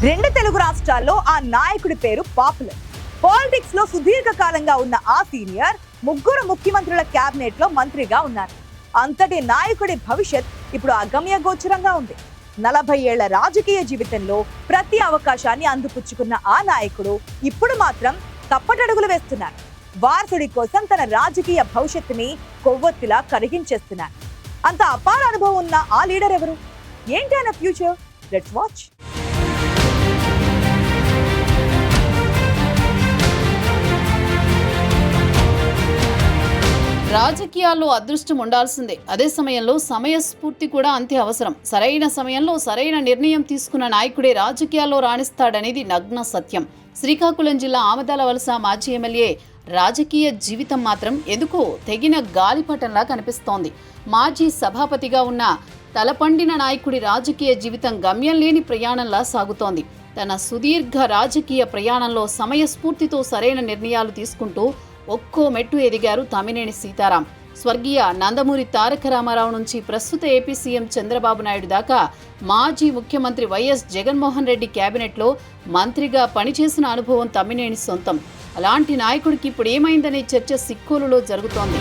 రెండు తెలుగు రాష్ట్రాల్లో ఆ నాయకుడి పేరు పాపులర్. పాలిటిక్స్ లో సుదీర్ఘకాలంగా ఉన్న ఆ సీనియర్ ముగ్గురు ముఖ్యమంత్రుల క్యాబినెట్ లో మంత్రిగా ఉన్నారు. అంతటి నాయకుడి భవిష్యత్ ఇప్పుడు అగమ్య గోచరంగా ఉంది. 40 ఏళ్ల రాజకీయ జీవితంలో ప్రతి అవకాశాన్ని అందిపుచ్చుకున్న ఆ నాయకుడు ఇప్పుడు మాత్రం తప్పటడుగులు వేస్తున్నారు. వారసుడి కోసం తన రాజకీయ భవిష్యత్తుని కొవ్వొత్తిలా కరిగించేస్తున్నారు. అంత అపార అనుభవం ఉన్న ఆ లీడర్ ఎవరు? ఏంటి ఆయన ఫ్యూచర్? Let's watch. రాజకీయాల్లో అదృష్టం ఉండాల్సిందే. అదే సమయంలో సమయస్ఫూర్తి కూడా అంతే అవసరం. సరైన సమయంలో సరైన నిర్ణయం తీసుకున్న నాయకుడే రాజకీయాల్లో రాణిస్తాడనేది నగ్న సత్యం. శ్రీకాకుళం జిల్లా ఆమదాల వలస మాజీ ఎమ్మెల్యే రాజకీయ జీవితం మాత్రం ఎందుకో తెగిన గాలిపటంలా కనిపిస్తోంది. మాజీ సభాపతిగా ఉన్న తలపండిన నాయకుడి రాజకీయ జీవితం గమ్యం లేని ప్రయాణంలా సాగుతోంది. తన సుదీర్ఘ రాజకీయ ప్రయాణంలో సమయస్ఫూర్తితో సరైన నిర్ణయాలు తీసుకుంటూ ఒక్కో మెట్టు ఎదిగారు తమ్మినేని సీతారాం. స్వర్గీయ నందమూరి తారక రామారావు నుంచి ప్రస్తుత ఏపీ సీఎం చంద్రబాబు నాయుడు దాకా మాజీ ముఖ్యమంత్రి వైఎస్ జగన్మోహన్ రెడ్డి కేబినెట్లో మంత్రిగా పనిచేసిన అనుభవం తమ్మినేని సొంతం. అలాంటి నాయకుడికి ఇప్పుడు ఏమైందనే చర్చ సిక్కోలులో జరుగుతోంది.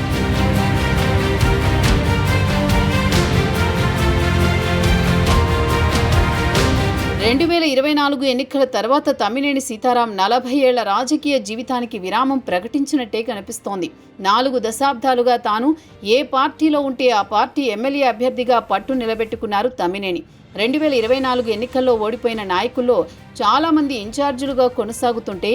రెండు 2024 ఎన్నికల తర్వాత తమ్మినేని సీతారాం 40 ఏళ్ల రాజకీయ జీవితానికి విరామం ప్రకటించినట్టే కనిపిస్తోంది. 4 దశాబ్దాలుగా తాను ఏ పార్టీలో ఉంటే ఆ పార్టీ ఎమ్మెల్యే అభ్యర్థిగా పట్టు నిలబెట్టుకున్నారు తమ్మినేని. 2024 ఎన్నికల్లో ఓడిపోయిన నాయకుల్లో చాలామంది ఇన్ఛార్జీలుగా కొనసాగుతుంటే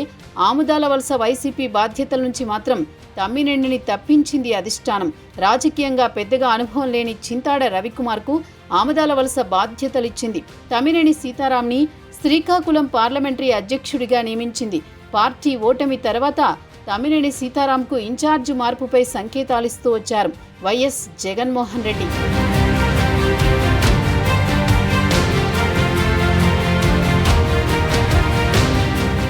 ఆముదాల వలస వైసీపీ బాధ్యతల నుంచి మాత్రం తమ్మినేనిని తప్పించింది అధిష్టానం. రాజకీయంగా పెద్దగా అనుభవం లేని చింతాడ రవికుమార్కు ఆమదాల వలస బాధ్యతలిచ్చింది. తమ్మినేని సీతారాంని శ్రీకాకుళం పార్లమెంటరీ అధ్యక్షుడిగా నియమించింది. పార్టీ ఓటమి తర్వాత తమ్మినేని సీతారాంకు ఇన్ఛార్జి మార్పుపై సంకేతాలిస్తూ వచ్చారు వైఎస్ జగన్మోహన్ రెడ్డి.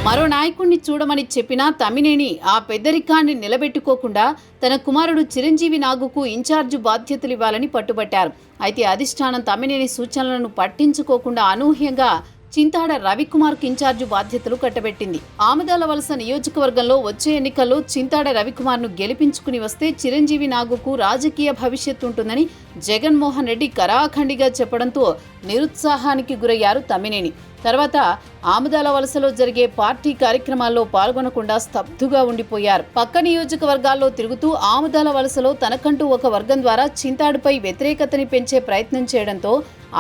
మరో నాయకుడిని చూడమని చెప్పినా తమ్మినేని ఆ పెద్దరికాన్ని నిలబెట్టుకోకుండా తన కుమారుడు చిరంజీవి నాగుకు ఇన్ఛార్జి బాధ్యతలు ఇవ్వాలని పట్టుబట్టారు. అయితే అధిష్టానం తమ్మినేని సూచనలను పట్టించుకోకుండా అనూహ్యంగా చింతాడ రవికుమార్కు ఇన్ఛార్జి బాధ్యతలు కట్టబెట్టింది. ఆమదాల వలస నియోజకవర్గంలో వచ్చే ఎన్నికల్లో చింతాడ రవికుమార్ను గెలిపించుకుని వస్తే చిరంజీవి నాగుకు రాజకీయ భవిష్యత్తు ఉంటుందని జగన్మోహన్ రెడ్డి కరాఖండిగా చెప్పడంతో నిరుత్సాహానికి గురయ్యారు తమ్మినేని. తర్వాత ఆమదాల వలసలో జరిగే పార్టీ కార్యక్రమాల్లో పాల్గొనకుండా స్తబ్దుగా ఉండిపోయారు. పక్క నియోజకవర్గాల్లో తిరుగుతూ ఆమదాల వలసలో తనకంటూ ఒక వర్గం ద్వారా చింతాడుపై వ్యతిరేకతని పెంచే ప్రయత్నం చేయడంతో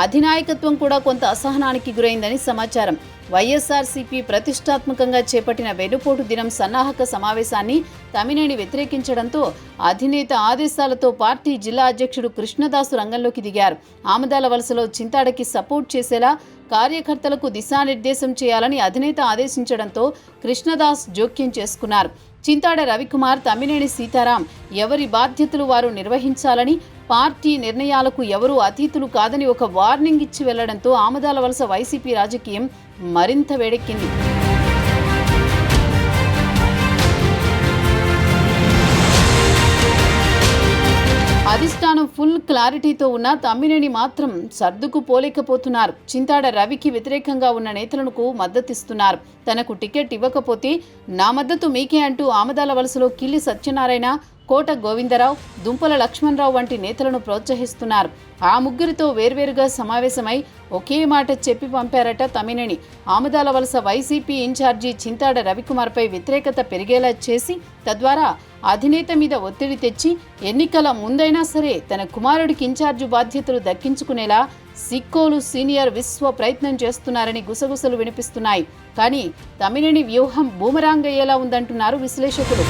అధినాయకత్వం కూడా కొంత అసహనానికి గురైందని సమాచారం. వైఎస్ఆర్సీపీ ప్రతిష్టాత్మకంగా చేపట్టిన వెన్నుపోటు దినం సన్నాహక సమావేశాన్ని తమ్మినేని వ్యతిరేకించడంతో అధినేత ఆదేశాలతో పార్టీ జిల్లా అధ్యక్షుడు కృష్ణదాసు రంగంలోకి దిగారు. ఆమదాల వలసలో చింతాడకి సపోర్ట్ చేసేలా కార్యకర్తలకు దిశానిర్దేశం చేయాలని అధినేత ఆదేశించడంతో కృష్ణదాస్ జోక్యం చేసుకున్నారు. చింతాడ రవికుమార్, తమ్మినేని సీతారాం ఎవరి బాధ్యతలు వారు నిర్వహించాలని, పార్టీ నిర్ణయాలకు ఎవరూ అతీతులు కాదని ఒక వార్నింగ్ ఇచ్చి వెళ్లడంతో ఆమదాల వలస వైసీపీ రాజకీయం మరింత వేడెక్కింది. అధిష్టానం ఫుల్ క్లారిటీతో ఉన్న తమ్మినేని మాత్రం సర్దుకుపోలేకపోతున్నారు. చింతాడ రవికి వ్యతిరేకంగా ఉన్న నేతలకు మద్దతిస్తున్నారు. తనకు టికెట్ ఇవ్వకపోతే నా మద్దతు మీకే అంటూ ఆమదాల వలసలో కిల్లి సత్యనారాయణ, కోట గోవిందరావు, దుంపల లక్ష్మణరావు వంటి నేతలను ప్రోత్సహిస్తున్నారు. ఆ ముగ్గురితో వేర్వేరుగా సమావేశమై ఒకే మాట చెప్పి పంపారట తమ్మినేని. ఆమదాల వలస వైసీపీ ఇన్ఛార్జి చింతాడ రవికుమార్పై వ్యతిరేకత పెరిగేలా చేసి తద్వారా అధినేత మీద ఒత్తిడి తెచ్చి ఎన్నికల ముందైనా సరే తన కుమారుడికి ఇన్ఛార్జి బాధ్యతలు దక్కించుకునేలా సిక్కోలు సీనియర్ విశ్వ ప్రయత్నం చేస్తున్నారని గుసగుసలు వినిపిస్తున్నాయి. కానీ తమ్మినేని వ్యూహం బూమరాంగ్ అయ్యేలా ఉందంటున్నారు విశ్లేషకులు.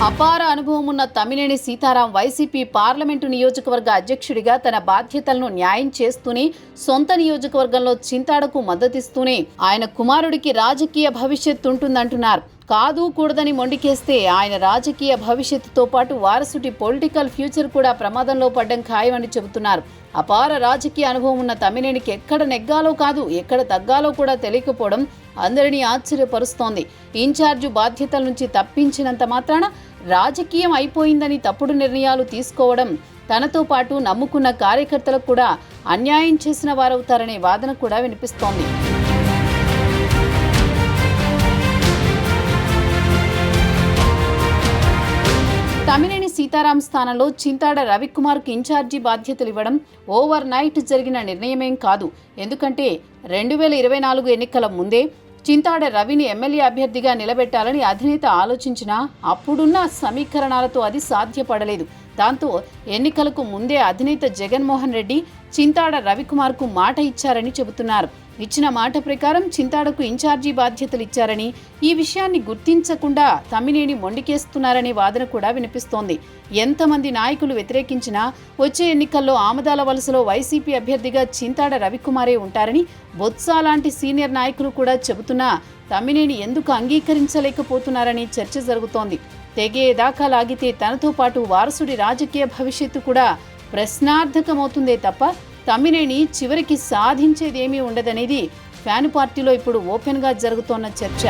అపార అనుభవం ఉన్న తమ్మినేని సీతారాం వైసీపీ పార్లమెంటు నియోజకవర్గ అధ్యక్షుడిగా తన బాధ్యతలను న్యాయం చేస్తూనే సొంత నియోజకవర్గంలో చింతాడకు మద్దతిస్తూనే ఆయన కుమారుడికి రాజకీయ భవిష్యత్తు ఉంటుందంటున్నారు. కాదు కూడదని మొండికేస్తే ఆయన రాజకీయ భవిష్యత్తుతో పాటు వారసుడి పొలిటికల్ ఫ్యూచర్ కూడా ప్రమాదంలో పడ్డం ఖాయమని చెబుతున్నారు. అపార రాజకీయ అనుభవం ఉన్న తమ్మినేనికి ఎక్కడ నెగ్గాలో కాదు ఎక్కడ తగ్గాలో కూడా తెలియకపోవడం అందరినీ ఆశ్చర్యపరుస్తోంది. ఇన్ఛార్జు బాధ్యతల నుంచి తప్పించినంత మాత్రాన రాజకీయం అయిపోయిందని తప్పుడు నిర్ణయాలు తీసుకోవడం తనతో పాటు నమ్ముకున్న కార్యకర్తలకు కూడా అన్యాయం చేసిన వారవుతారనే వాదన కూడా వినిపిస్తోంది. తమ్మినేని సీతారాం స్థానంలో చింతాడ రవికుమార్కు ఇన్ఛార్జి బాధ్యతలు ఇవ్వడం ఓవర్ నైట్ జరిగిన నిర్ణయమేం కాదు. ఎందుకంటే 2024 ఎన్నికల ముందే చింతాడ రవిని ఎమ్మెల్యే అభ్యర్థిగా నిలబెట్టాలని అధినేత ఆలోచించినా అప్పుడున్న సమీకరణాలతో అది సాధ్యపడలేదు. దాంతో ఎన్నికలకు ముందే అధినేత జగన్మోహన్ రెడ్డి చింతాడ రవికుమార్కు మాట ఇచ్చారని చెబుతున్నారు. ఇచ్చిన మాట ప్రకారం చింతాడకు ఇన్ఛార్జి బాధ్యతలు ఇచ్చారని, ఈ విషయాన్ని గుర్తించకుండా తమ్మినేని మొండికేస్తున్నారనే వాదన కూడా వినిపిస్తోంది. ఎంతమంది నాయకులు వ్యతిరేకించినా వచ్చే ఎన్నికల్లో ఆమదాల వలసలో వైసీపీ అభ్యర్థిగా చింతాడ రవికుమారే ఉంటారని బొత్స లాంటి సీనియర్ నాయకులు కూడా చెబుతున్నా తమ్మినేని ఎందుకు అంగీకరించలేకపోతున్నారని చర్చ జరుగుతోంది. తెగేదాకా లాగితే తనతో పాటు వారసుడి రాజకీయ భవిష్యత్తు కూడా ప్రశ్నార్థకమవుతుందే తప్ప తమ్మినేని చివరికి సాధించేదేమీ ఉండదనేది ఫ్యాన్ పార్టీలో ఇప్పుడు ఓపెన్గా జరుగుతోన్న చర్చ.